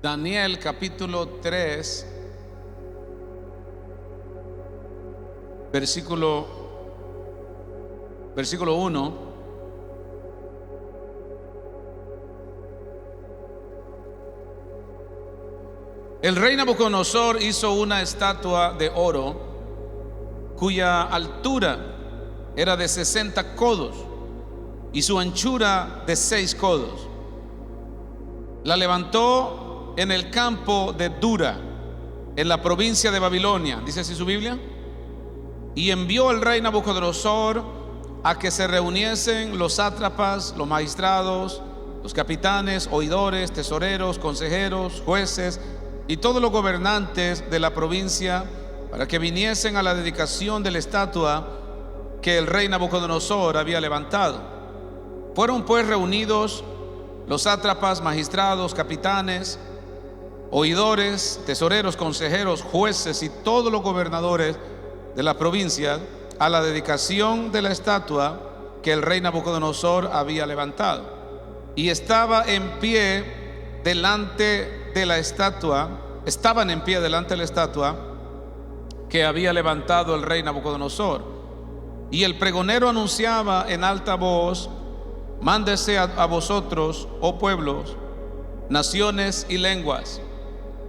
Daniel capítulo 3, versículo 1. El rey Nabucodonosor hizo una estatua de oro cuya altura era de 60 codos y su anchura de 6 codos. La levantó en el campo de Dura, en la provincia de Babilonia, dice así su Biblia, y envió el rey Nabucodonosor a que se reuniesen los sátrapas, los magistrados, los capitanes, oidores, tesoreros, consejeros, jueces y todos los gobernantes de la provincia, para que viniesen a la dedicación de la estatua que el rey Nabucodonosor había levantado. Fueron pues reunidos los sátrapas, magistrados, capitanes, oidores, tesoreros, consejeros, jueces y todos los gobernadores de la provincia a la dedicación de la estatua que el rey Nabucodonosor había levantado. Y estaba en pie delante de la estatua, estaban en pie delante de la estatua que había levantado el rey Nabucodonosor. Y el pregonero anunciaba en alta voz: mándese a vosotros, oh pueblos, naciones y lenguas,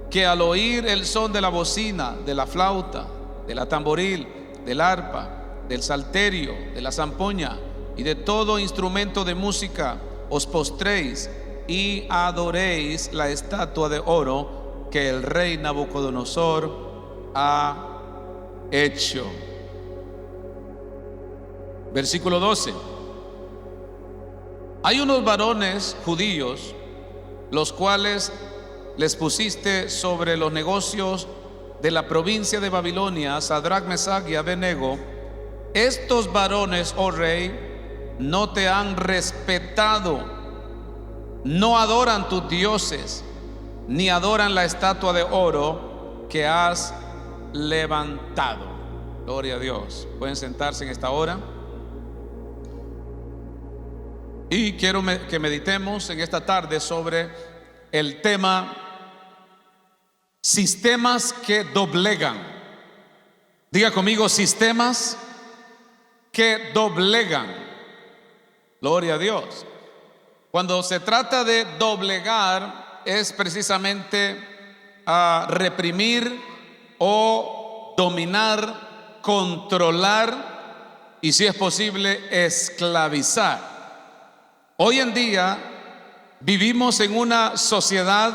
que al oír el son de la bocina, de la flauta, de la tamboril, del arpa, del salterio, de la zampoña y de todo instrumento de música, os postréis y adoréis la estatua de oro que el rey Nabucodonosor ha hecho. Versículo 12. Hay unos varones judíos, los cuales les pusiste sobre los negocios de la provincia de Babilonia, Sadrach, Mesach y Abednego. Estos varones, oh rey, no te han respetado, no adoran tus dioses, ni adoran la estatua de oro que has levantado. Gloria a Dios. Pueden sentarse en esta hora. Y quiero que meditemos en esta tarde sobre el tema sistemas que doblegan. Diga conmigo: sistemas que doblegan. Gloria a Dios. Cuando se trata de doblegar, es precisamente a reprimir o dominar, controlar y, si es posible, esclavizar. Hoy en día vivimos en una sociedad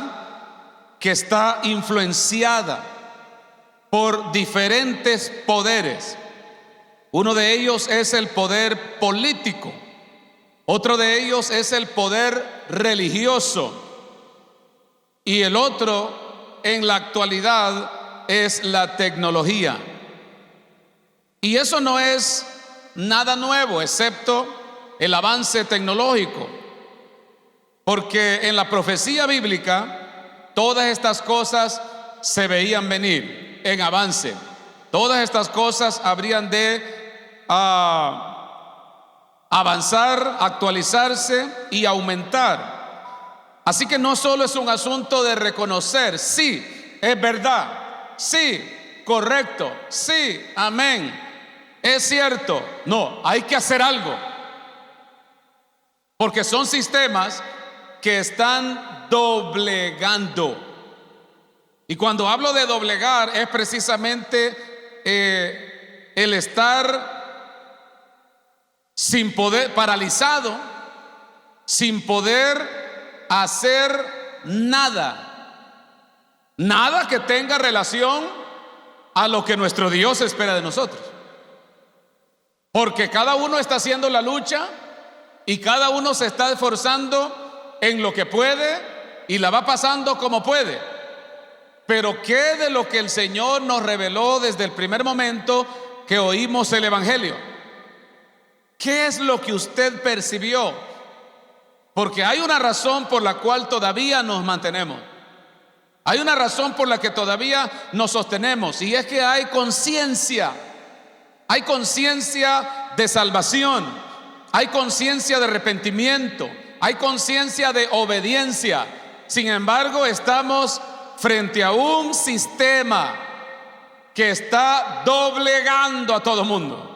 que está influenciada por diferentes poderes. Uno de ellos es el poder político, otro de ellos es el poder religioso, y el otro en la actualidad es la tecnología. Y eso no es nada nuevo, excepto el avance tecnológico, porque en la profecía bíblica todas estas cosas se veían venir en avance. Todas estas cosas habrían de avanzar, actualizarse y aumentar. Así que no solo es un asunto de reconocer: sí, es verdad, sí, correcto, sí, amén, es cierto. No, hay que hacer algo, porque son sistemas que están doblegando. Y cuando hablo de doblegar, es precisamente el estar sin poder, paralizado, sin poder hacer nada que tenga relación a lo que nuestro Dios espera de nosotros. Porque cada uno está haciendo la lucha y cada uno se está esforzando en lo que puede y la va pasando como puede. Pero ¿qué de lo que el Señor nos reveló desde el primer momento que oímos el Evangelio? ¿Qué es lo que usted percibió? Porque hay una razón por la cual todavía nos mantenemos. Hay una razón por la que todavía nos sostenemos, y es que hay conciencia. Hay conciencia de salvación, hay conciencia de arrepentimiento, hay conciencia de obediencia, Sin embargo, estamos frente a un sistema que está doblegando a todo el mundo.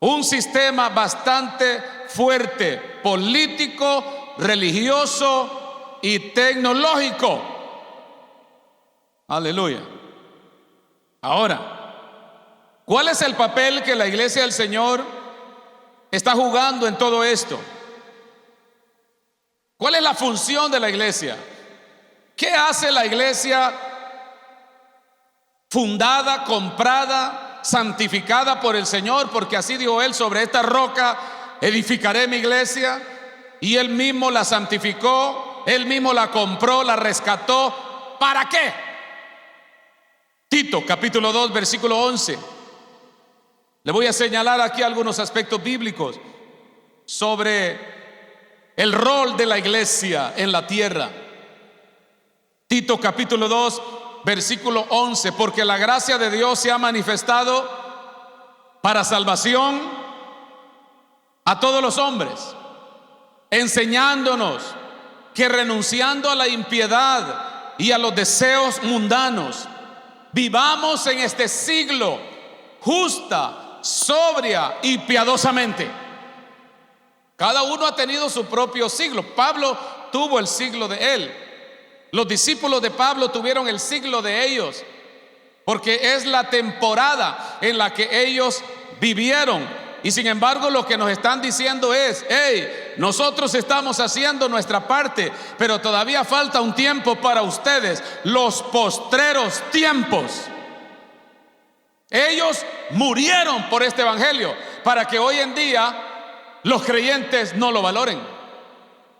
Un sistema bastante fuerte, político, religioso y tecnológico. Aleluya. Ahora, ¿cuál es el papel que la iglesia del Señor está jugando en todo esto? ¿Cuál es la función de la iglesia? ¿Qué hace la iglesia fundada, comprada, santificada por el Señor? Porque así dijo Él: sobre esta roca edificaré mi iglesia. Y Él mismo la santificó, Él mismo la compró, la rescató. ¿Para qué? Tito capítulo 2 versículo 11. Le voy a señalar aquí algunos aspectos bíblicos sobre el rol de la iglesia en la tierra. Tito capítulo 2 versículo 11. Porque la gracia de Dios se ha manifestado para salvación a todos los hombres, enseñándonos que renunciando a la impiedad y a los deseos mundanos, vivamos en este siglo justa, sobria y piadosamente. Cada uno ha tenido su propio siglo. Pablo tuvo el siglo de él. Los discípulos de Pablo tuvieron el siglo de ellos, porque es la temporada en la que ellos vivieron. Y sin embargo, lo que nos están diciendo es: hey, nosotros estamos haciendo nuestra parte, pero todavía falta un tiempo para ustedes, los postreros tiempos. Ellos murieron por este evangelio para que hoy en día los creyentes no lo valoren.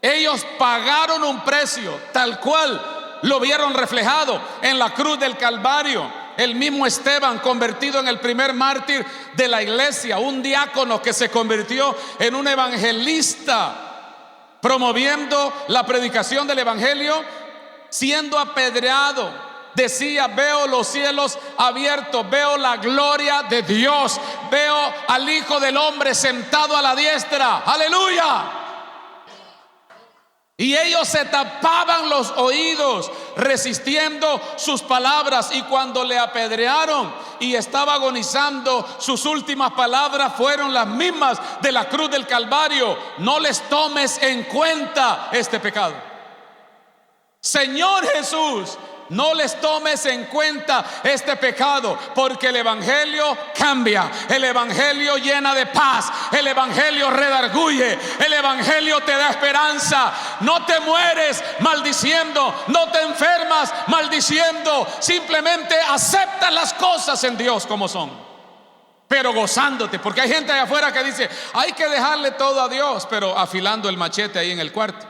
Ellos pagaron un precio tal cual lo vieron reflejado en la cruz del Calvario. El mismo Esteban, convertido en el primer mártir de la iglesia, un diácono que se convirtió en un evangelista, promoviendo la predicación del evangelio, siendo apedreado, decía: veo los cielos abiertos, veo la gloria de Dios, veo al Hijo del Hombre sentado a la diestra. Aleluya. Y ellos se tapaban los oídos resistiendo sus palabras, y cuando le apedrearon y estaba agonizando, sus últimas palabras fueron las mismas de la cruz del Calvario: no les tomes en cuenta este pecado. Señor Jesús, no les tomes en cuenta este pecado, porque el evangelio cambia, el evangelio llena de paz, el evangelio redarguye, el evangelio te da esperanza. No te mueres maldiciendo, no te enfermas maldiciendo, simplemente acepta las cosas en Dios como son, pero gozándote. Porque hay gente allá afuera que dice: hay que dejarle todo a Dios, pero afilando el machete ahí en el cuarto.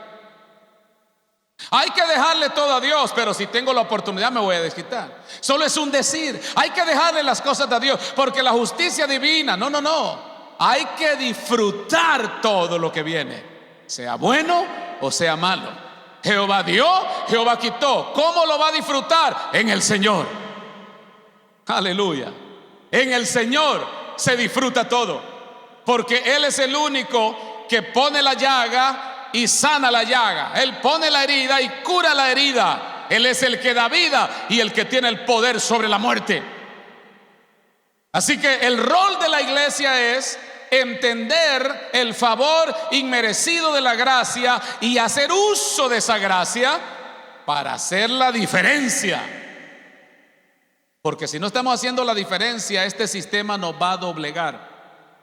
Hay que dejarle todo a Dios, pero si tengo la oportunidad me voy a desquitar. Solo es un decir. Hay que dejarle las cosas a Dios porque la justicia divina. No. Hay que disfrutar todo lo que viene, sea bueno o sea malo. Jehová dio, Jehová quitó. ¿Cómo lo va a disfrutar? En el Señor. Aleluya. En el Señor se disfruta todo, porque Él es el único que pone la llaga y sana la llaga. Él pone la herida y cura la herida. Él es el que da vida y el que tiene el poder sobre la muerte. Así que el rol de la iglesia es entender el favor inmerecido de la gracia y hacer uso de esa gracia para hacer la diferencia. Porque si no estamos haciendo la diferencia, este sistema nos va a doblegar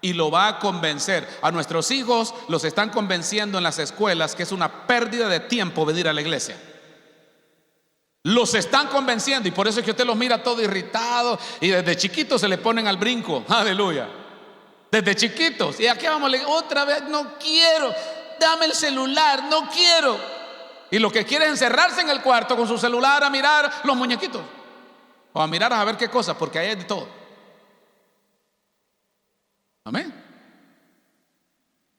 y lo va a convencer. A nuestros hijos los están convenciendo en las escuelas que es una pérdida de tiempo venir a la iglesia. Los están convenciendo, y por eso es que usted los mira todo irritados, y desde chiquitos se le ponen al brinco. Aleluya. Desde chiquitos. Y aquí vamos, otra vez, no quiero, dame el celular, no quiero. Y lo que quiere es encerrarse en el cuarto con su celular a mirar los muñequitos, o a mirar a ver qué cosas, porque ahí hay de todo. Amén.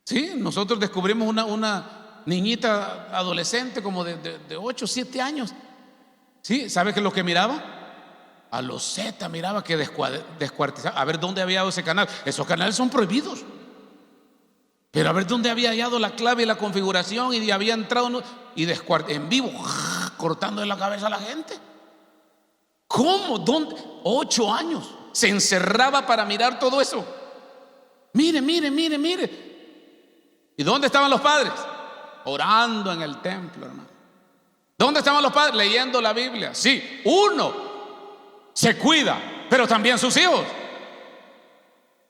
Sí, nosotros descubrimos una niñita adolescente como de 8 o 7 años. Sí, ¿sabe qué es lo que miraba? A los Z miraba, que descuartizaba. A ver dónde había ese canal. Esos canales son prohibidos. Pero a ver dónde había hallado la clave y la configuración, y había entrado y en vivo, cortando en la cabeza a la gente. ¿Cómo? ¿Dónde? 8 años se encerraba para mirar todo eso. Mire. ¿Y dónde estaban los padres? Orando en el templo, hermano. ¿Dónde estaban los padres? Leyendo la Biblia. Sí, uno se cuida, pero también sus hijos.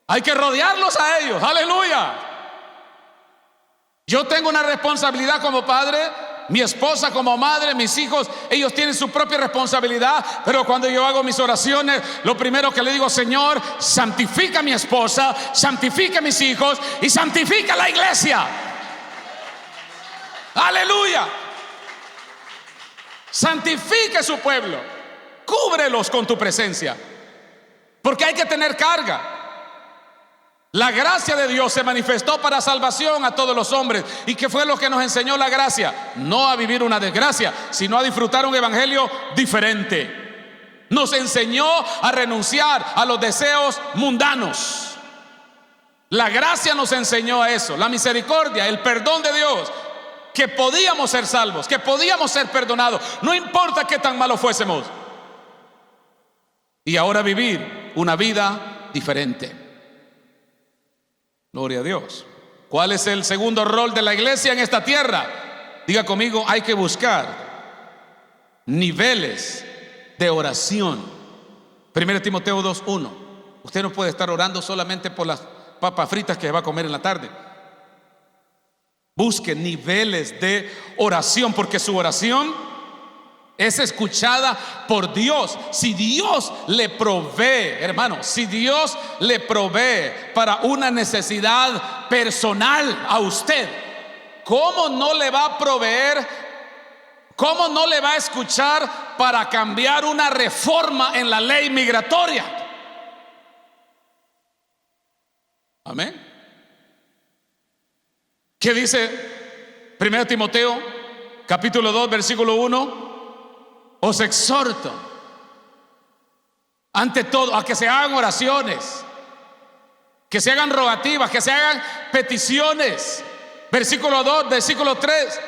Hay que rodearlos a ellos. Aleluya. Yo tengo una responsabilidad como padre, mi esposa como madre, mis hijos, ellos tienen su propia responsabilidad. Pero cuando yo hago mis oraciones, lo primero que le digo: Señor, santifica a mi esposa, santifica a mis hijos y santifica a la iglesia. Aleluya. Santifica a su pueblo, cúbrelos con tu presencia, porque hay que tener carga. La gracia de Dios se manifestó para salvación a todos los hombres. ¿Y qué fue lo que nos enseñó la gracia? No a vivir una desgracia, sino a disfrutar un evangelio diferente. Nos enseñó a renunciar a los deseos mundanos. La gracia nos enseñó a eso, la misericordia, el perdón de Dios, que podíamos ser salvos, que podíamos ser perdonados, no importa qué tan malos fuésemos. Y ahora vivir una vida diferente. Gloria a Dios. ¿Cuál es el segundo rol de la iglesia en esta tierra? Diga conmigo: hay que buscar niveles de oración. 1 Timoteo 2:1. Usted no puede estar orando solamente por las papas fritas que va a comer en la tarde. Busque niveles de oración, porque su oración es escuchada por Dios. Si Dios le provee, hermano, si Dios le provee para una necesidad personal a usted, ¿cómo no le va a proveer? ¿Cómo no le va a escuchar para cambiar una reforma en la ley migratoria? Amén. ¿Qué dice 1 Timoteo capítulo 2 versículo 1? Os exhorto ante todo a que se hagan oraciones, que se hagan rogativas, que se hagan peticiones. Versículo 2, versículo 3,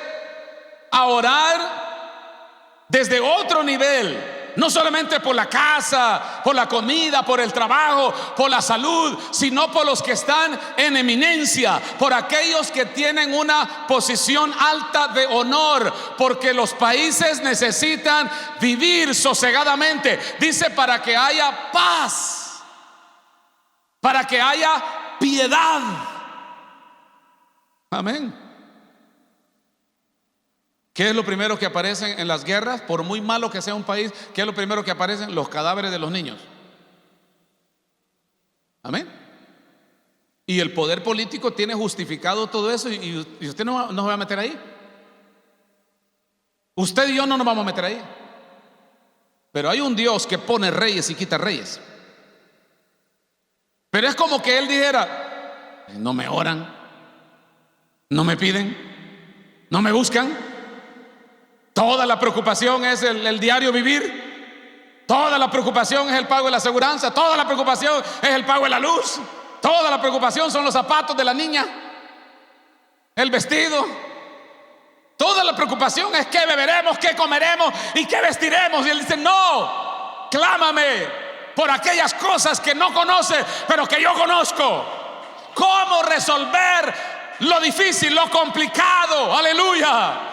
a orar desde otro nivel. No solamente por la casa, por la comida, por el trabajo, por la salud, sino por los que están en eminencia, por aquellos que tienen una posición alta de honor, porque los países necesitan vivir sosegadamente. Dice: para que haya paz, para que haya piedad. Amén. ¿Qué es lo primero que aparece en las guerras? Por muy malo que sea un país, ¿qué es lo primero que aparecen? Los cadáveres de los niños. Amén. Y el poder político tiene justificado todo eso, y usted no se va a meter ahí. Usted y yo no nos vamos a meter ahí. Pero hay un Dios que pone reyes y quita reyes. Pero es como que Él dijera: no me oran, no me piden, no me buscan. Toda la preocupación es el diario vivir. Toda la preocupación es el pago de la aseguranza. Toda la preocupación es el pago de la luz. Toda la preocupación son los zapatos de la niña, el vestido. Toda la preocupación es qué beberemos, qué comeremos y qué vestiremos. Y Él dice: no, clámame por aquellas cosas que no conoces, pero que yo conozco. ¿Cómo resolver lo difícil, lo complicado? Aleluya.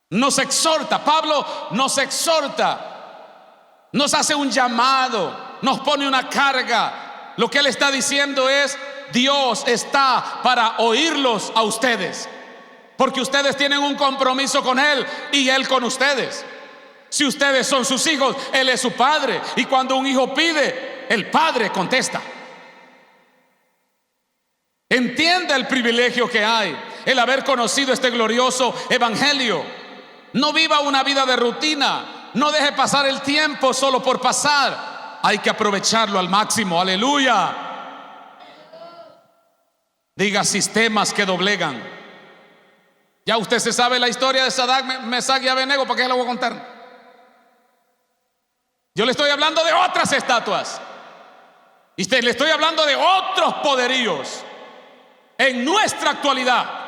Nos exhorta, Pablo nos exhorta, nos hace un llamado, nos pone una carga. Lo que él está diciendo es: Dios está para oírlos a ustedes, porque ustedes tienen un compromiso con Él y Él con ustedes. Si ustedes son sus hijos, Él es su padre, y cuando un hijo pide, el padre contesta. Entienda el privilegio que hay, el haber conocido este glorioso evangelio. No viva una vida de rutina. No deje pasar el tiempo solo por pasar. Hay que aprovecharlo al máximo. Aleluya. Diga: sistemas que doblegan. Ya usted se sabe la historia de Sadrach, Mesach y Abednego. ¿Para qué se la voy a contar? Yo le estoy hablando de otras estatuas. Y le estoy hablando de otros poderíos en nuestra actualidad.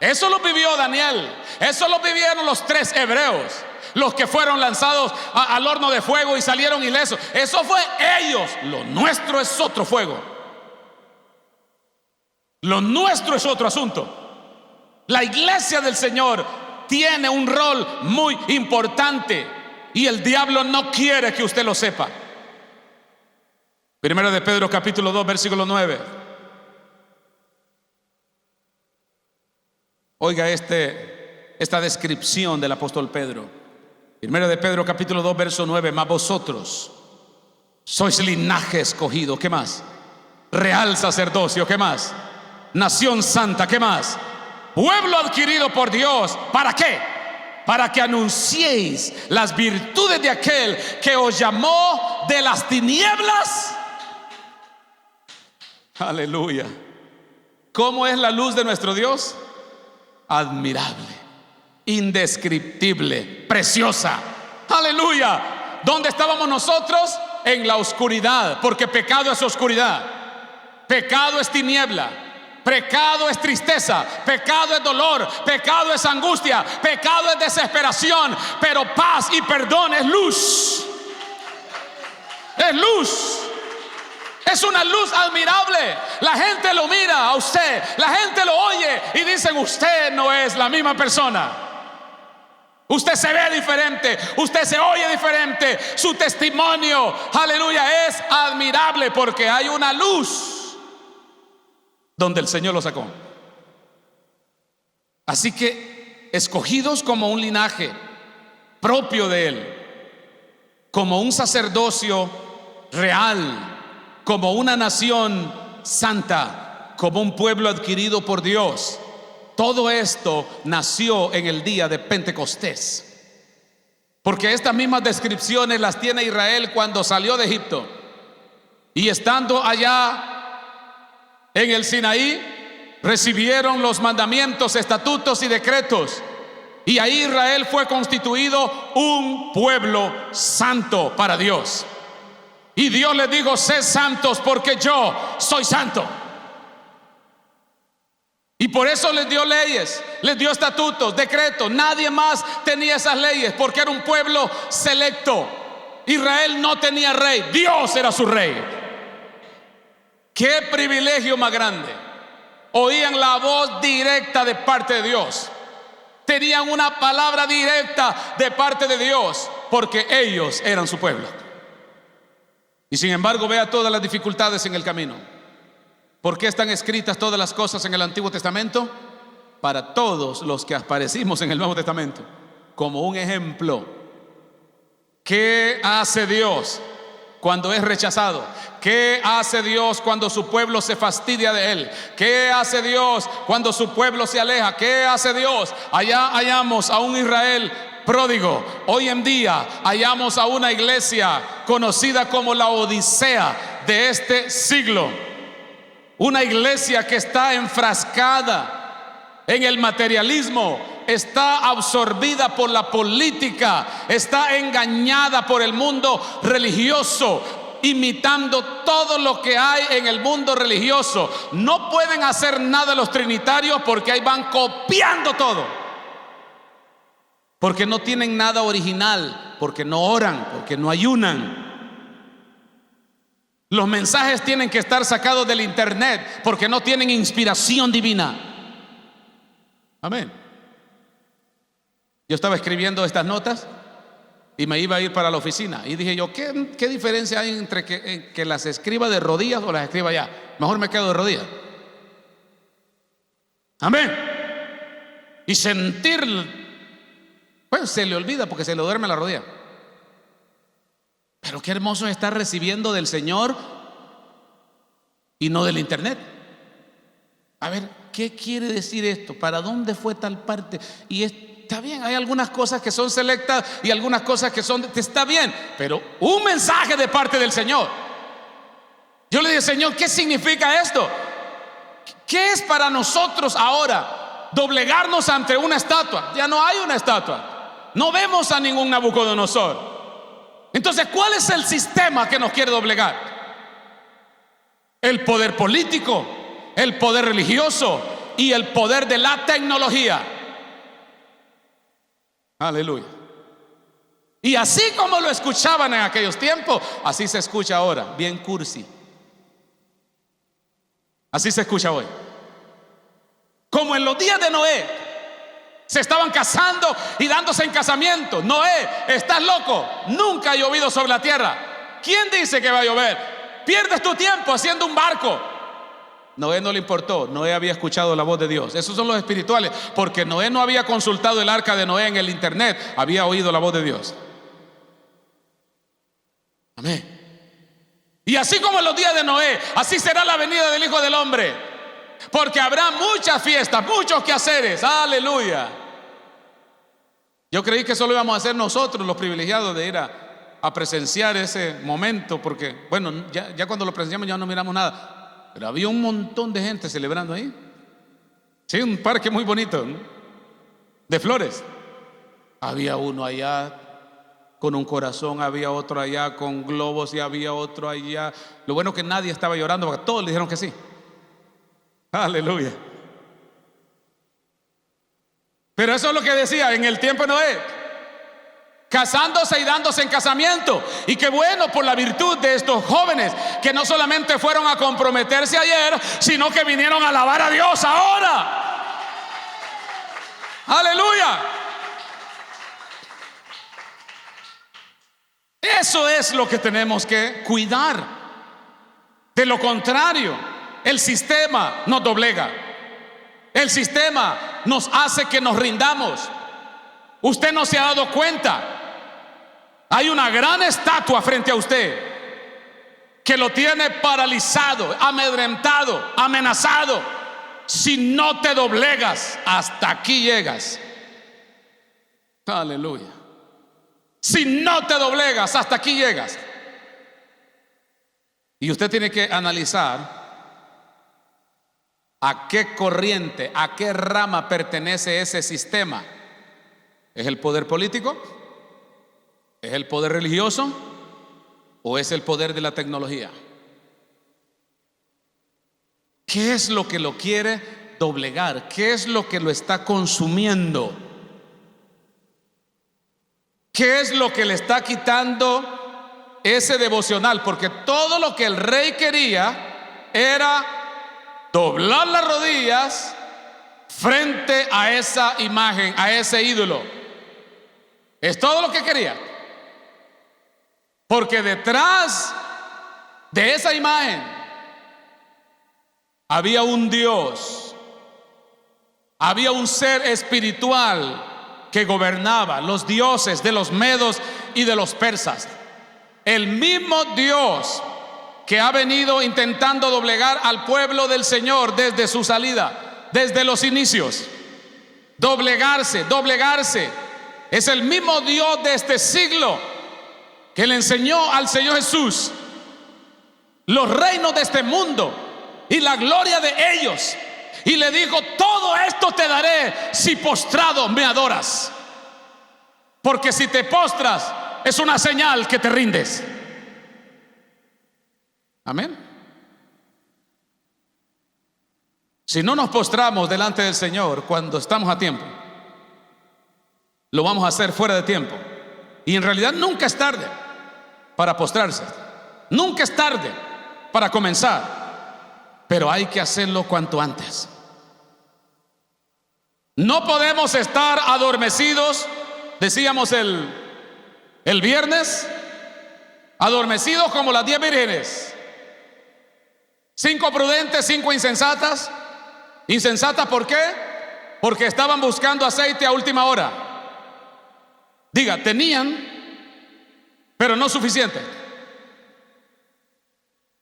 Eso lo vivió Daniel, eso lo vivieron los 3 hebreos, los que fueron lanzados al horno de fuego y salieron ilesos. Eso fue ellos. Lo nuestro es otro fuego. Lo nuestro es otro asunto. La iglesia del Señor tiene un rol muy importante y el diablo no quiere que usted lo sepa. Primero de Pedro capítulo 2 versículo 9. Oiga esta descripción del apóstol Pedro. Primero de Pedro capítulo 2 verso 9. Mas vosotros sois linaje escogido. ¿Qué más? Real sacerdocio. ¿Qué más? Nación santa. ¿Qué más? Pueblo adquirido por Dios. ¿Para qué? Para que anunciéis las virtudes de aquel que os llamó de las tinieblas. Aleluya. ¿Cómo es la luz de nuestro Dios? Admirable, indescriptible, preciosa. Aleluya. ¿Dónde estábamos nosotros? En la oscuridad, porque pecado es oscuridad, pecado es tiniebla, pecado es tristeza, pecado es dolor, pecado es angustia, pecado es desesperación. Pero paz y perdón es luz. Es luz. Es una luz admirable. La gente lo mira a usted, la gente lo oye y dicen: usted no es la misma persona. Usted se ve diferente, usted se oye diferente. Su testimonio, aleluya, es admirable porque hay una luz donde el Señor lo sacó. Así que escogidos como un linaje propio de Él, como un sacerdocio real, como una nación santa, como un pueblo adquirido por Dios. Todo esto nació en el día de Pentecostés, porque estas mismas descripciones las tiene Israel cuando salió de Egipto. Y estando allá en el Sinaí, recibieron los mandamientos, estatutos y decretos. Y ahí Israel fue constituido un pueblo santo para Dios. Y Dios les dijo: sed santos porque yo soy santo. Y por eso les dio leyes, les dio estatutos, decretos. Nadie más tenía esas leyes porque era un pueblo selecto. Israel no tenía rey, Dios era su rey. Qué privilegio más grande. Oían la voz directa de parte de Dios. Tenían una palabra directa de parte de Dios porque ellos eran su pueblo. Y sin embargo, vea todas las dificultades en el camino. ¿Por qué están escritas todas las cosas en el Antiguo Testamento? Para todos los que aparecimos en el Nuevo Testamento, como un ejemplo. ¿Qué hace Dios cuando es rechazado? ¿Qué hace Dios cuando su pueblo se fastidia de Él? ¿Qué hace Dios cuando su pueblo se aleja? ¿Qué hace Dios? Allá hallamos a un Israel pródigo. Hoy en día hallamos a una iglesia conocida como la Odisea de este siglo. Una iglesia que está enfrascada en el materialismo, está absorbida por la política, está engañada por el mundo religioso, imitando todo lo que hay en el mundo religioso. No pueden hacer nada los trinitarios porque ahí van copiando todo. Porque no tienen nada original, porque no oran, porque no ayunan. Los mensajes tienen que estar sacados del internet porque no tienen inspiración divina. Amén. Yo estaba escribiendo estas notas y me iba a ir para la oficina y dije yo: ¿qué diferencia hay entre que las escriba de rodillas o las escriba allá? Mejor me quedo de rodillas. Amén. Y sentir, pues se le olvida porque se le duerme la rodilla. Pero qué hermoso es estar recibiendo del Señor y no del internet. A ver, ¿qué quiere decir esto? ¿Para dónde fue tal parte? Y está bien, hay algunas cosas que son selectas y algunas cosas que son, está bien, pero un mensaje de parte del Señor. Yo le dije: Señor, ¿qué significa esto? ¿Qué es para nosotros ahora doblegarnos ante una estatua? Ya no hay una estatua, no vemos a ningún Nabucodonosor. Entonces, ¿cuál es el sistema que nos quiere doblegar? el poder político, el poder religioso y el poder de la tecnología. Aleluya. Y así como lo escuchaban en aquellos tiempos, así se escucha ahora, bien cursi. Así se escucha hoy. Como en los días de Noé, se estaban casando y dándose en casamiento. Noé, estás loco, nunca ha llovido sobre la tierra. ¿Quién dice que va a llover? Pierdes tu tiempo haciendo un barco. Noé no le importó, Noé había escuchado la voz de Dios. Esos son los espirituales, porque Noé no había consultado el arca de Noé en el internet, había oído la voz de Dios. Amén. Y así como en los días de Noé, así será la venida del Hijo del Hombre, porque habrá muchas fiestas, muchos quehaceres. Aleluya. Yo creí que solo íbamos a ser nosotros los privilegiados de ir a presenciar ese momento, porque bueno, ya cuando lo presenciamos ya no miramos nada, pero había un montón de gente celebrando ahí. Sí, un parque muy bonito, ¿no? De flores. Había uno allá con un corazón, había otro allá con globos y había otro allá. Lo bueno que nadie estaba llorando, porque todos le dijeron que sí. Aleluya. Pero eso es lo que decía en el tiempo de Noé, casándose y dándose en casamiento. Y qué bueno por la virtud de estos jóvenes, que no solamente fueron a comprometerse ayer, sino que vinieron a alabar a Dios ahora. Aleluya. Eso es lo que tenemos que cuidar. De lo contrario, el sistema nos doblega. El sistema nos hace que nos rindamos. Usted no se ha dado cuenta. Hay una gran estatua frente a usted que lo tiene paralizado, amedrentado, amenazado. Si no te doblegas, hasta aquí llegas. Aleluya. Si no te doblegas, hasta aquí llegas. Y usted tiene que analizar a qué corriente, a qué rama pertenece ese sistema. ¿Es el poder político? ¿Es el poder religioso? ¿O es el poder de la tecnología? ¿Qué es lo que lo quiere doblegar? ¿Qué es lo que lo está consumiendo? ¿Qué es lo que le está quitando ese devocional? Porque todo lo que el rey quería era doblar las rodillas frente a esa imagen, a ese ídolo. Es todo lo que quería. Porque detrás de esa imagen había un Dios, había un ser espiritual que gobernaba, los dioses de los medos y de los persas. El mismo Dios que ha venido intentando doblegar al pueblo del Señor desde su salida, desde los inicios. Doblegarse. Es el mismo Dios de este siglo que le enseñó al Señor Jesús los reinos de este mundo y la gloria de ellos, y le dijo: todo esto te daré si postrado me adoras. Porque si te postras es una señal que te rindes. Amén. Si no nos postramos delante del Señor cuando estamos a tiempo, lo vamos a hacer fuera de tiempo. Y en realidad nunca es tarde para postrarse, nunca es tarde para comenzar, pero hay que hacerlo cuanto antes. No podemos estar adormecidos, decíamos el viernes, adormecidos como las 10 vírgenes. 5 prudentes, 5 insensatas. ¿Insensatas por qué? Porque estaban buscando aceite a última hora. Diga, tenían, pero no suficiente.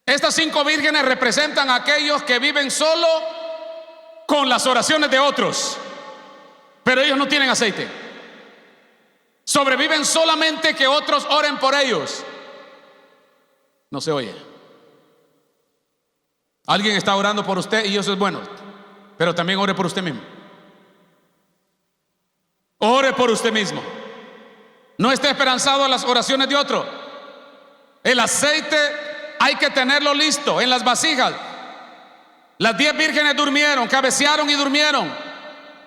Estas 5 vírgenes representan a aquellos que viven solo con las oraciones de otros, pero ellos no tienen aceite. Sobreviven solamente que otros oren por ellos. No se oye. Alguien está orando por usted y eso es bueno, pero también ore por usted mismo. Ore por usted mismo. No esté esperanzado a las oraciones de otro. El aceite hay que tenerlo listo en las vasijas. Las 10 vírgenes durmieron, cabecearon y durmieron.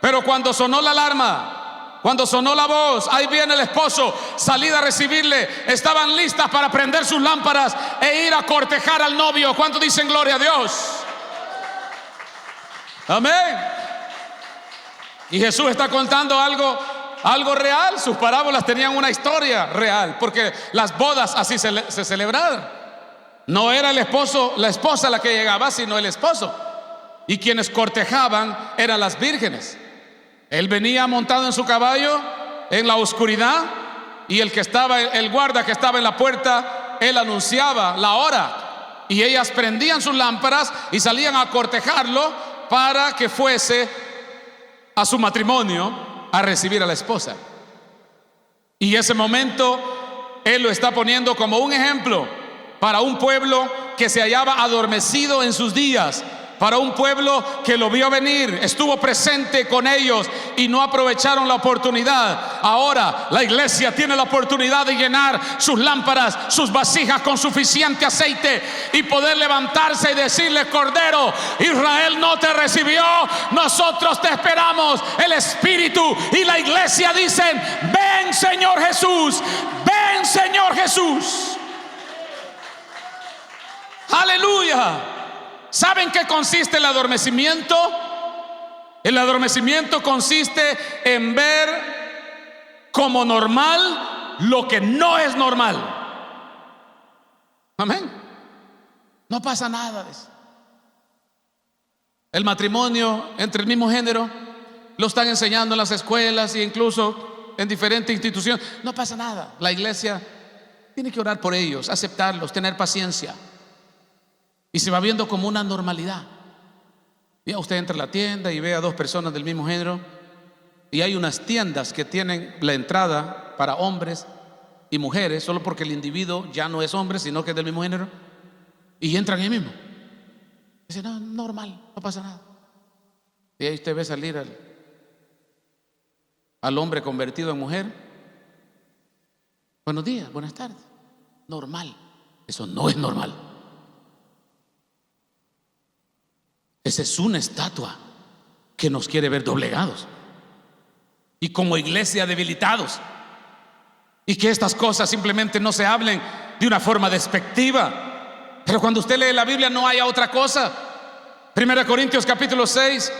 Pero cuando sonó la alarma, cuando sonó la voz, ahí viene el esposo, salida a recibirle, estaban listas para prender sus lámparas e ir a cortejar al novio. ¿Cuántos dicen gloria a Dios? Amén. Y Jesús está contando algo real. Sus parábolas tenían una historia real, porque las bodas así se celebraban. No era el esposo, la esposa la que llegaba, sino el esposo. Y quienes cortejaban eran las vírgenes. Él venía montado en su caballo en la oscuridad, y el guarda que estaba en la puerta, él anunciaba la hora, y ellas prendían sus lámparas y salían a cortejarlo para que fuese a su matrimonio a recibir a la esposa. Y ese momento él lo está poniendo como un ejemplo para un pueblo que se hallaba adormecido en sus días, para un pueblo que lo vio venir, estuvo presente con ellos y no aprovecharon la oportunidad. Ahora la iglesia tiene la oportunidad de llenar sus lámparas, sus vasijas con suficiente aceite y poder levantarse y decirle: Cordero, Israel no te recibió, nosotros te esperamos. El Espíritu y la iglesia dicen: ven, Señor Jesús, ven, Señor Jesús. Aleluya. ¿Saben qué consiste el adormecimiento? El adormecimiento consiste en ver como normal lo que no es normal. Amén. No pasa nada de eso. El matrimonio entre el mismo género lo están enseñando en las escuelas e incluso en diferentes instituciones. No pasa nada. La iglesia tiene que orar por ellos, aceptarlos, tener paciencia. Y se va viendo como una normalidad. Ya usted entra a la tienda y ve a 2 personas del mismo género, y hay unas tiendas que tienen la entrada para hombres y mujeres, solo porque el individuo ya no es hombre, sino que es del mismo género, y entran ahí mismo. Dice: no, normal, no pasa nada. Y ahí usted ve salir al hombre convertido en mujer. Buenos días, buenas tardes. Normal. Eso no es normal. Esa es una estatua que nos quiere ver doblegados y como iglesia debilitados, y que estas cosas simplemente no se hablen de una forma despectiva. Pero cuando usted lee la Biblia no hay otra cosa. 1 Corintios capítulo 6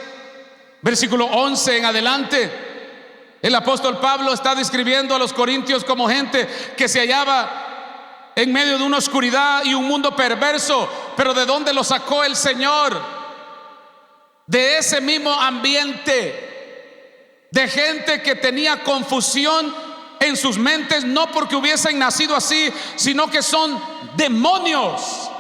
versículo 11 en adelante, el apóstol Pablo está describiendo a los corintios como gente que se hallaba en medio de una oscuridad y un mundo perverso. Pero ¿de dónde lo sacó el Señor? De ese mismo ambiente de gente que tenía confusión en sus mentes, no porque hubiesen nacido así, sino que son demonios,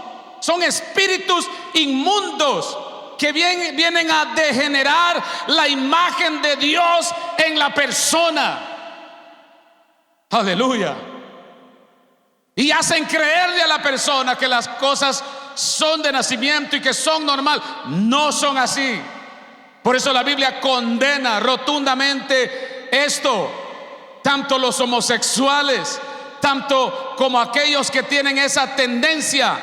son espíritus inmundos que vienen a degenerar la imagen de Dios en la persona. Aleluya. Y hacen creerle a la persona que las cosas son de nacimiento y que son normal. No son así. Por eso la Biblia condena rotundamente esto. Tanto los homosexuales, tanto como aquellos que tienen esa tendencia,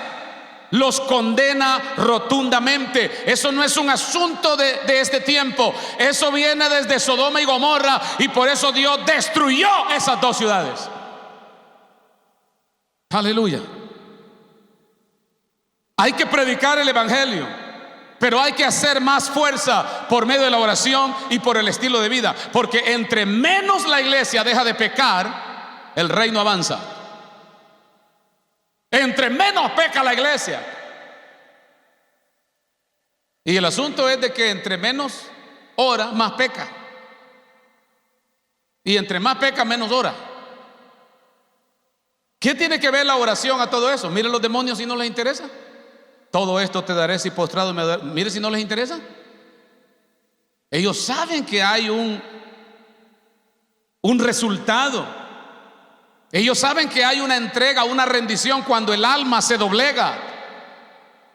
los condena rotundamente. Eso no es un asunto de este tiempo. Eso viene desde Sodoma y Gomorra, y por eso Dios destruyó esas 2 ciudades. Aleluya. Hay que predicar el evangelio, pero hay que hacer más fuerza por medio de la oración y por el estilo de vida, porque entre menos la iglesia deja de pecar, el reino avanza. Entre menos peca la iglesia. Y el asunto es de que entre menos ora, más peca. Y entre más peca, menos ora. ¿Qué tiene que ver la oración a todo eso? Miren los demonios si no les interesa. Todo esto te daré si postrado me adorarás. Mire si no les interesa. Ellos saben que hay un resultado. Ellos saben que hay una entrega, una rendición cuando el alma se doblega.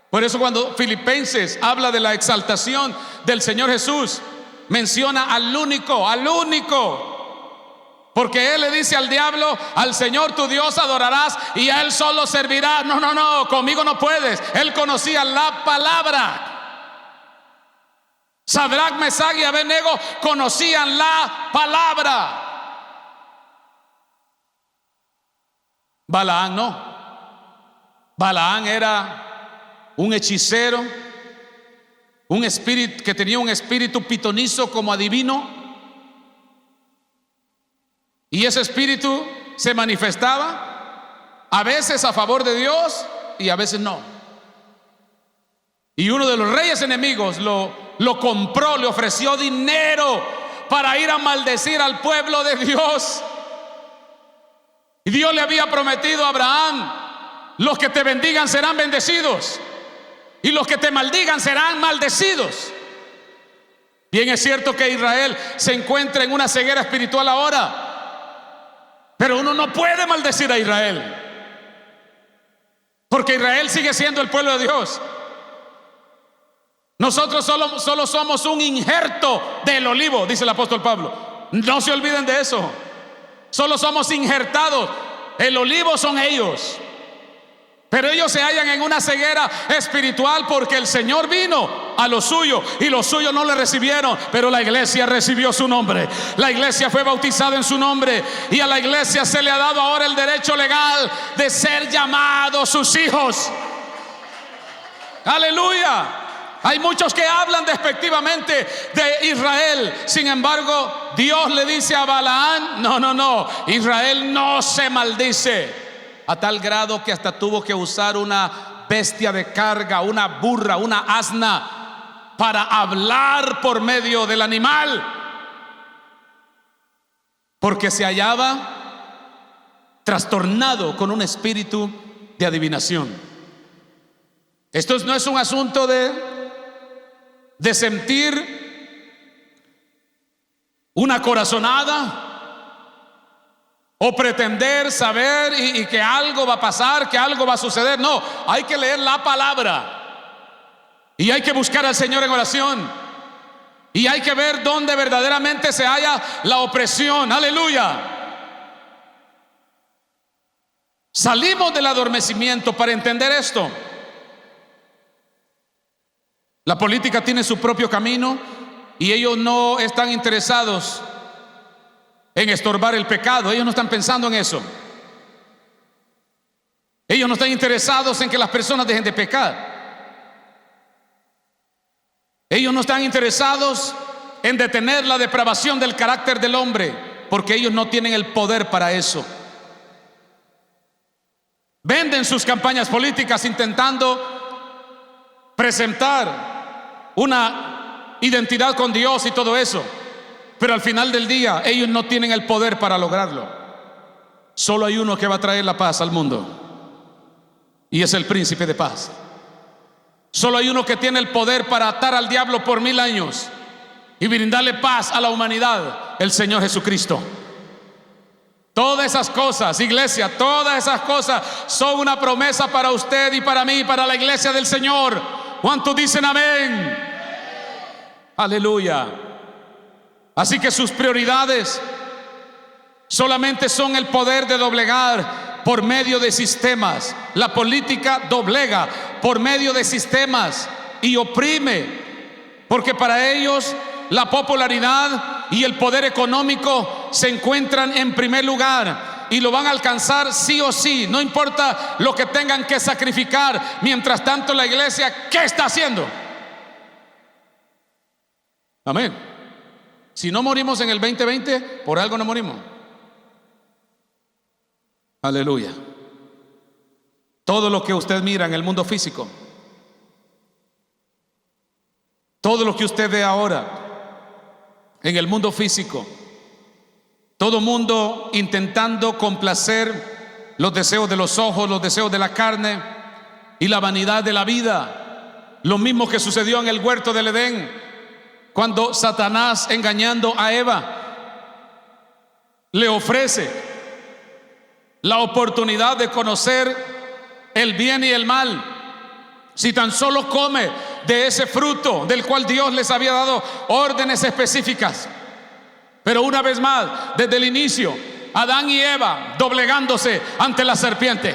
Por eso cuando Filipenses habla de la exaltación del Señor Jesús, menciona al único Porque él le dice al diablo: al Señor tu Dios adorarás y a él solo servirás. No, no, no, conmigo no puedes. Él conocía la palabra. Sadrac, Mesach y Abednego conocían la palabra. Balaán no. Balaán era un hechicero, un espíritu que tenía un espíritu pitonizo como adivino, y ese espíritu se manifestaba a veces a favor de Dios y a veces no. Y uno de los reyes enemigos lo compró, le ofreció dinero para ir a maldecir al pueblo de Dios. Y Dios le había prometido a Abraham: los que te bendigan serán bendecidos y los que te maldigan serán maldecidos. Bien es cierto que Israel se encuentra en una ceguera espiritual ahora, pero uno no puede maldecir a Israel, porque Israel sigue siendo el pueblo de Dios. Nosotros solo somos un injerto del olivo, dice el apóstol Pablo. No se olviden de eso. Solo somos injertados. El olivo son ellos. Pero ellos se hallan en una ceguera espiritual porque el Señor vino a lo suyo y los suyos no le recibieron. Pero la iglesia recibió su nombre. La iglesia fue bautizada en su nombre. Y a la iglesia se le ha dado ahora el derecho legal de ser llamados sus hijos. Aleluya. Hay muchos que hablan despectivamente de Israel. Sin embargo, Dios le dice a Balaán: no, no, no, Israel no se maldice. A tal grado que hasta tuvo que usar una bestia de carga, una burra, una asna, para hablar por medio del animal, porque se hallaba trastornado con un espíritu de adivinación. Esto no es un asunto de sentir una corazonada o pretender saber y que algo va a pasar, que algo va a suceder. No, hay que leer la palabra y hay que buscar al Señor en oración y hay que ver dónde verdaderamente se halla la opresión. Aleluya. Salimos del adormecimiento para entender esto. La política tiene su propio camino y ellos no están interesados en estorbar el pecado. Ellos no están pensando en eso. Ellos no están interesados en que las personas dejen de pecar. Ellos no están interesados en detener la depravación del carácter del hombre, porque ellos no tienen el poder para eso. Venden sus campañas políticas intentando presentar una identidad con Dios y todo eso, pero al final del día ellos no tienen el poder para lograrlo. Solo hay uno que va a traer la paz al mundo, y es el príncipe de paz. Solo hay uno que tiene el poder para atar al diablo por 1000 años y brindarle paz a la humanidad: el Señor Jesucristo. Todas esas cosas, iglesia, todas esas cosas son una promesa para usted y para mí, para la iglesia del Señor. ¿Cuántos dicen amén? Aleluya. Así que sus prioridades solamente son el poder de doblegar por medio de sistemas. La política doblega por medio de sistemas y oprime, porque para ellos la popularidad y el poder económico se encuentran en primer lugar. Y lo van a alcanzar sí o sí, no importa lo que tengan que sacrificar. Mientras tanto, la iglesia, ¿qué está haciendo? Amén. Si no morimos en el 2020, por algo no morimos. Aleluya. Todo lo que usted mira en el mundo físico, todo lo que usted ve ahora en el mundo físico, todo mundo intentando complacer los deseos de los ojos, los deseos de la carne y la vanidad de la vida. Lo mismo que sucedió en el huerto del Edén, cuando Satanás, engañando a Eva, le ofrece la oportunidad de conocer el bien y el mal. Si tan solo come de ese fruto del cual Dios les había dado órdenes específicas. Pero una vez más, desde el inicio, Adán y Eva doblegándose ante la serpiente,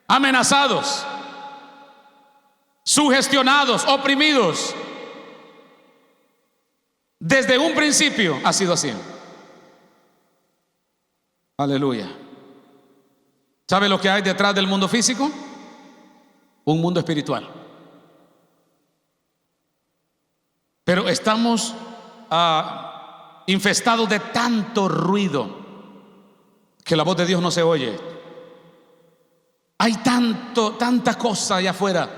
amenazados, sugestionados, oprimidos. Desde un principio ha sido así. Aleluya. ¿Sabe lo que hay detrás del mundo físico? Un mundo espiritual. Pero estamos infestados de tanto ruido que la voz de Dios no se oye. Hay tanta cosa allá afuera,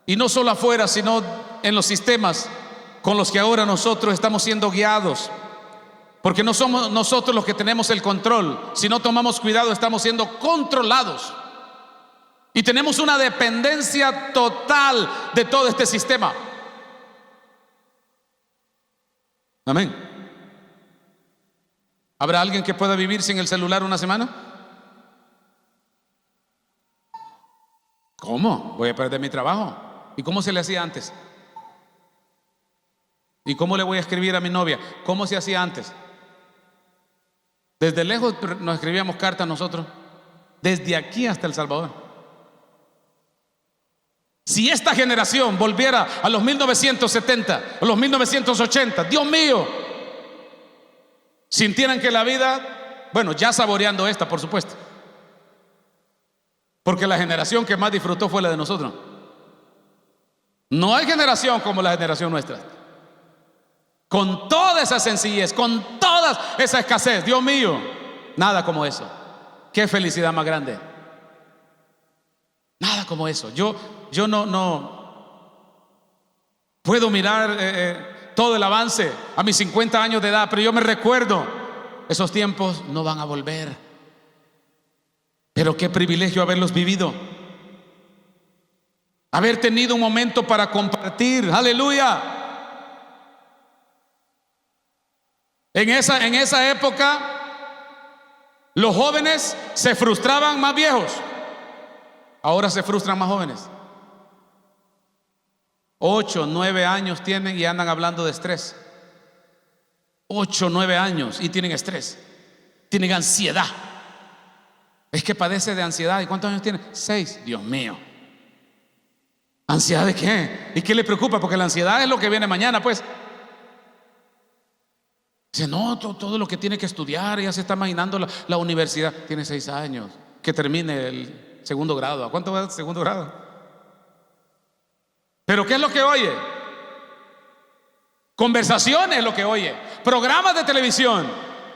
y no solo afuera, sino en los sistemas con los que ahora nosotros estamos siendo guiados, porque no somos nosotros los que tenemos el control. Si no tomamos cuidado, estamos siendo controlados y tenemos una dependencia total de todo este sistema. Amén. ¿Habrá alguien que pueda vivir sin el celular una semana? ¿Cómo? Voy a perder mi trabajo. ¿Y cómo se le hacía antes? ¿Y cómo le voy a escribir a mi novia? ¿Cómo se hacía antes? Desde lejos nos escribíamos cartas nosotros, desde aquí hasta El Salvador. Si esta generación volviera a los 1970, a los 1980, Dios mío, sintieran que la vida, bueno, ya saboreando esta, por supuesto, porque la generación que más disfrutó fue la de nosotros. No hay generación como la generación nuestra, con toda esa sencillez, con toda esa escasez. Dios mío, nada como eso. Qué felicidad más grande. Nada como eso. Yo no puedo mirar todo el avance a mis 50 años de edad, pero yo me recuerdo, esos tiempos no van a volver. Pero qué privilegio haberlos vivido, haber tenido un momento para compartir. Aleluya. En esa época los jóvenes se frustraban más viejos. Ahora se frustran más jóvenes. 8, 9 años tienen y andan hablando de estrés. 8, 9 años y tienen estrés, tienen ansiedad. Es que padece de ansiedad. ¿Y cuántos años tiene? 6. Dios mío. ¿Ansiedad de qué? ¿Y qué le preocupa? Porque la ansiedad es lo que viene mañana, pues. Dice, no, todo lo que tiene que estudiar, ya se está imaginando la universidad. Tiene 6 años, que termine el segundo grado. ¿A cuánto va el segundo grado? ¿Pero qué es lo que oye? Conversaciones es lo que oye, programas de televisión,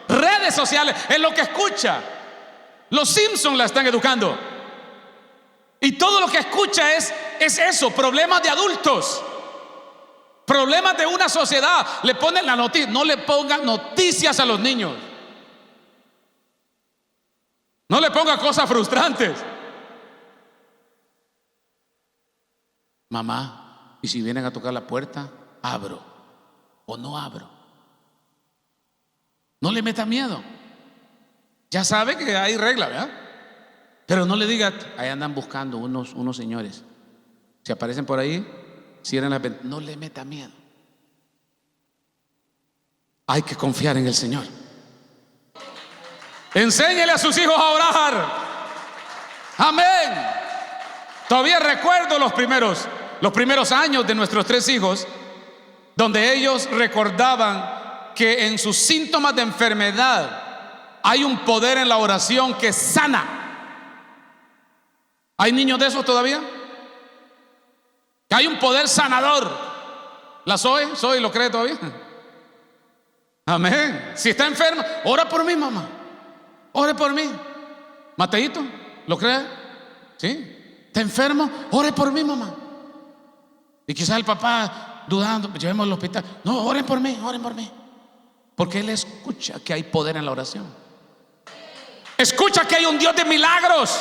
redes sociales es lo que escucha. Los Simpsons la están educando, y todo lo que escucha es eso, problemas de adultos, problemas de una sociedad. Le ponen la noticia. No le pongan noticias a los niños, no le pongan cosas frustrantes. Mamá, ¿y si vienen a tocar la puerta, abro o no abro? No le meta miedo. Ya sabe que hay regla, ¿verdad? Pero no le diga, ahí andan buscando unos señores, si aparecen por ahí, cierren la ventana. No le meta miedo. Hay que confiar en el Señor. Enséñele a sus hijos a orar. Amén. Todavía recuerdo los primeros años de nuestros 3 hijos, donde ellos recordaban que en sus síntomas de enfermedad hay un poder en la oración que sana. ¿Hay niños de esos todavía? Que hay un poder sanador. ¿La Zoe lo cree todavía? Amén. Si está enferma, ora por mí, mamá. Ore por mí. Mateito, ¿lo cree? ¿Sí? ¿Está enfermo? Ore por mí, mamá. Y quizás el papá dudando, llevémoslo al hospital. No, oren por mí. Porque él escucha que hay poder en la oración. Escucha que hay un Dios de milagros.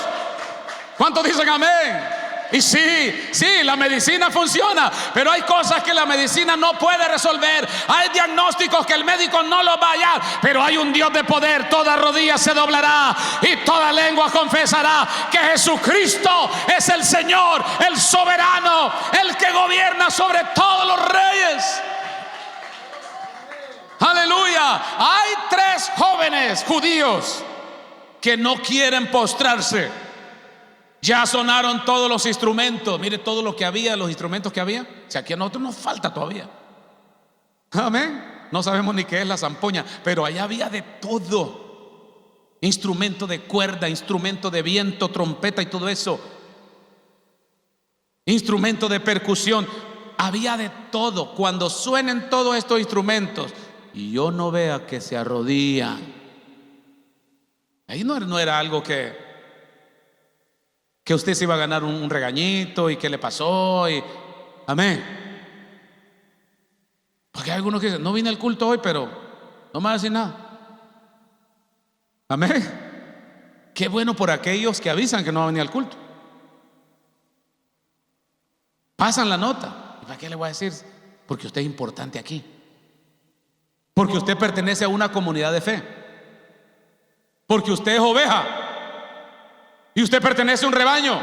¿Cuántos dicen amén? Y sí, la medicina funciona, pero hay cosas que la medicina no puede resolver. Hay diagnósticos que el médico no los va a hallar, pero hay un Dios de poder. Toda rodilla se doblará y toda lengua confesará que Jesucristo es el Señor, el soberano, el que gobierna sobre todos los reyes. Aleluya. Hay 3 jóvenes judíos que no quieren postrarse. Ya sonaron todos los instrumentos. Mire todo lo que había, los instrumentos que había. O sea, aquí a nosotros nos falta todavía. Amén. No sabemos ni qué es la zampoña, pero allá había de todo. Instrumento de cuerda, instrumento de viento, trompeta y todo eso. Instrumento de percusión. Había de todo. Cuando suenen todos estos instrumentos y yo no vea que se arrodillan, ahí no era algo que usted se iba a ganar un regañito y qué le pasó y amén. Porque hay algunos que dicen, no vine al culto hoy, pero no me va a decir nada. Amén. Qué bueno por aquellos que avisan que no va a venir al culto. Pasan la nota. ¿Y para qué le voy a decir? Porque usted es importante aquí. Porque usted pertenece a una comunidad de fe. Porque usted es oveja. Y usted pertenece a un rebaño.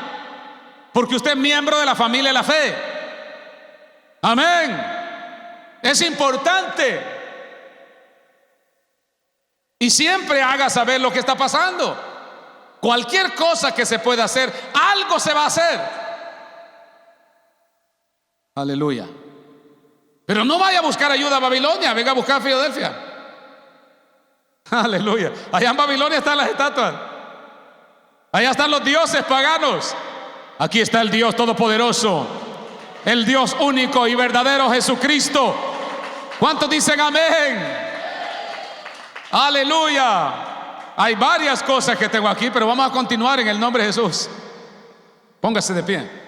Porque usted es miembro de la familia de la fe. Amén. Es importante. Y siempre haga saber lo que está pasando. Cualquier cosa que se pueda hacer, algo se va a hacer. Aleluya. Pero no vaya a buscar ayuda a Babilonia, venga a buscar a Filadelfia. Aleluya. Allá en Babilonia están las estatuas. Allá están los dioses paganos. Aquí está el Dios todopoderoso, el Dios único y verdadero, Jesucristo. ¿Cuántos dicen amén? Aleluya. Hay varias cosas que tengo aquí, pero vamos a continuar en el nombre de Jesús. Póngase de pie.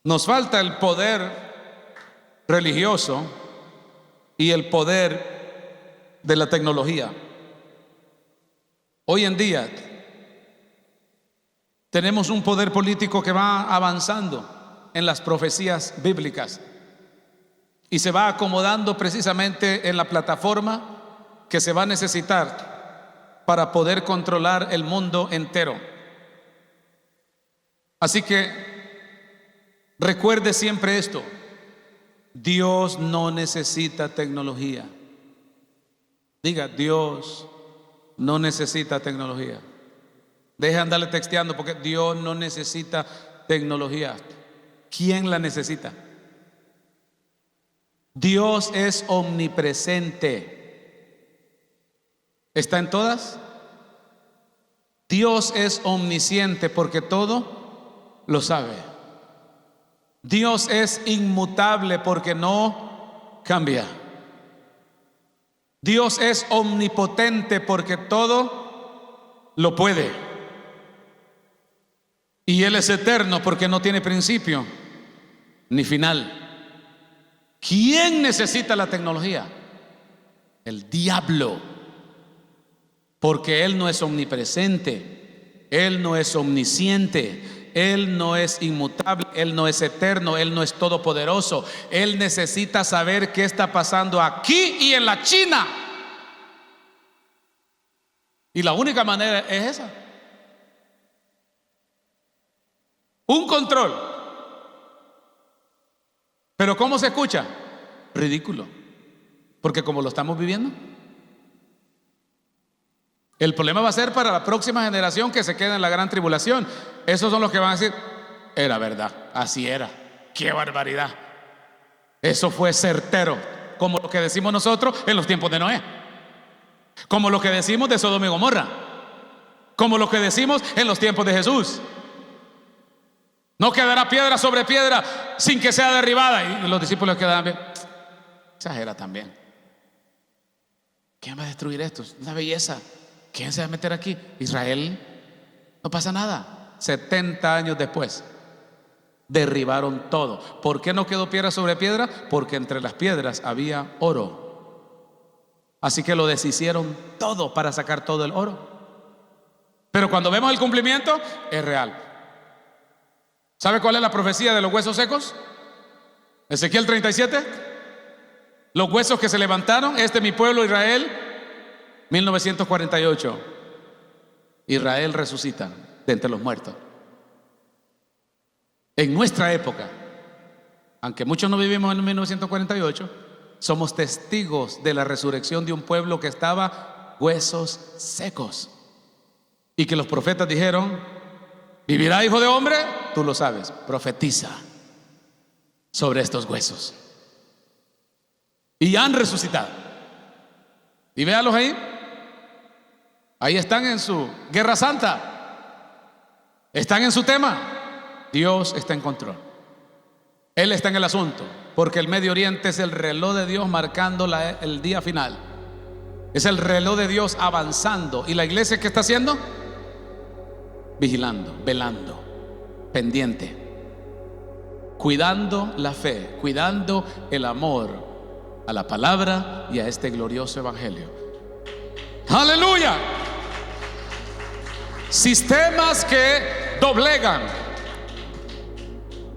Nos falta el poder religioso y el poder de la tecnología. Hoy en día tenemos un poder político que va avanzando en las profecías bíblicas y se va acomodando precisamente en la plataforma que se va a necesitar para poder controlar el mundo entero. Así que recuerde siempre esto: Dios no necesita tecnología. Diga, Dios no necesita tecnología. Deje de andarle texteando, porque Dios no necesita tecnología. ¿Quién la necesita? Dios es omnipresente. ¿Está en todas? Dios es omnisciente porque todo lo sabe. Dios es inmutable porque no cambia. Dios es omnipotente porque todo lo puede. Y Él es eterno porque no tiene principio ni final. ¿Quién necesita la tecnología? El diablo. Porque Él no es omnipresente, Él no es omnisciente, Él no es inmutable, Él no es eterno, Él no es todopoderoso. Él necesita saber qué está pasando aquí y en la China. Y la única manera es esa: un control. Pero ¿cómo se escucha? Ridículo. Porque como lo estamos viviendo, el problema va a ser para la próxima generación que se queda en la gran tribulación. Esos son los que van a decir: era verdad, así era, qué barbaridad. Eso fue certero, como lo que decimos nosotros en los tiempos de Noé, como lo que decimos de Sodoma y Gomorra, como lo que decimos en los tiempos de Jesús. No quedará piedra sobre piedra sin que sea derribada. Y los discípulos quedaban bien. Exagera también. ¿Quién va a destruir esto? Es una belleza. ¿Quién se va a meter aquí? Israel. No pasa nada. 70 años después derribaron todo. ¿Por qué no quedó piedra sobre piedra? Porque entre las piedras había oro. Así que lo deshicieron todo para sacar todo el oro. Pero cuando vemos el cumplimiento, es real. ¿Sabe cuál es la profecía de los huesos secos? Ezequiel 37. Los huesos que se levantaron, mi pueblo Israel. 1948. Israel resucita de entre los muertos. En nuestra época Aunque muchos no vivimos en 1948, somos testigos de la resurrección de un pueblo que estaba huesos secos. Y que los profetas dijeron: ¿vivirá hijo de hombre? Tú lo sabes, profetiza sobre estos huesos. Y han resucitado. Y véalos ahí. Ahí están en su guerra santa. Están en su tema. Dios está en control. Él está en el asunto. Porque el Medio Oriente es el reloj de Dios marcando el día final. Es el reloj de Dios avanzando. ¿Y la iglesia qué está haciendo? Vigilando, velando, pendiente, cuidando la fe, cuidando el amor a la palabra y a este glorioso evangelio. ¡Aleluya! Sistemas que doblegan,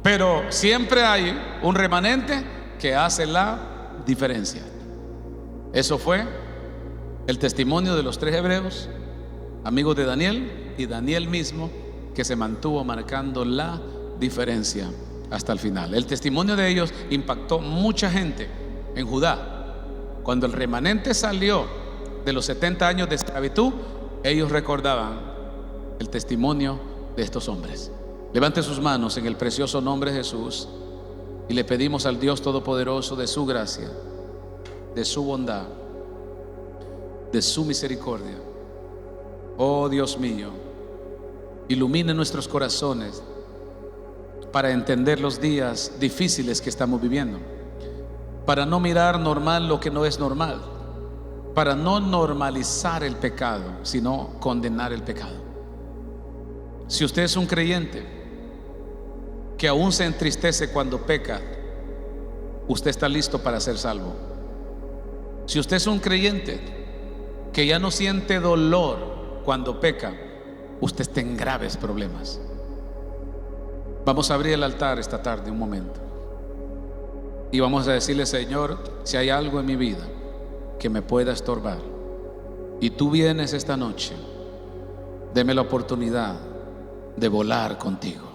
pero siempre hay un remanente que hace la diferencia. Eso fue el testimonio de los 3 hebreos, amigos de Daniel, y Daniel mismo, que se mantuvo marcando la diferencia hasta el final. El testimonio de ellos impactó mucha gente en Judá. Cuando el remanente salió de los 70 años de esclavitud, ellos recordaban el testimonio de estos hombres. Levante sus manos en el precioso nombre de Jesús y le pedimos al Dios Todopoderoso de su gracia, de su bondad, de su misericordia. Oh Dios mío, ilumine nuestros corazones para entender los días difíciles que estamos viviendo, para no mirar normal lo que no es normal, para no normalizar el pecado, sino condenar el pecado. Si usted es un creyente que aún se entristece cuando peca, usted está listo para ser salvo. Si usted es un creyente que ya no siente dolor cuando peca, usted está en graves problemas. Vamos a abrir el altar esta tarde un momento y vamos a decirle: Señor, si hay algo en mi vida que me pueda estorbar y tú vienes esta noche, deme la oportunidad de volar contigo.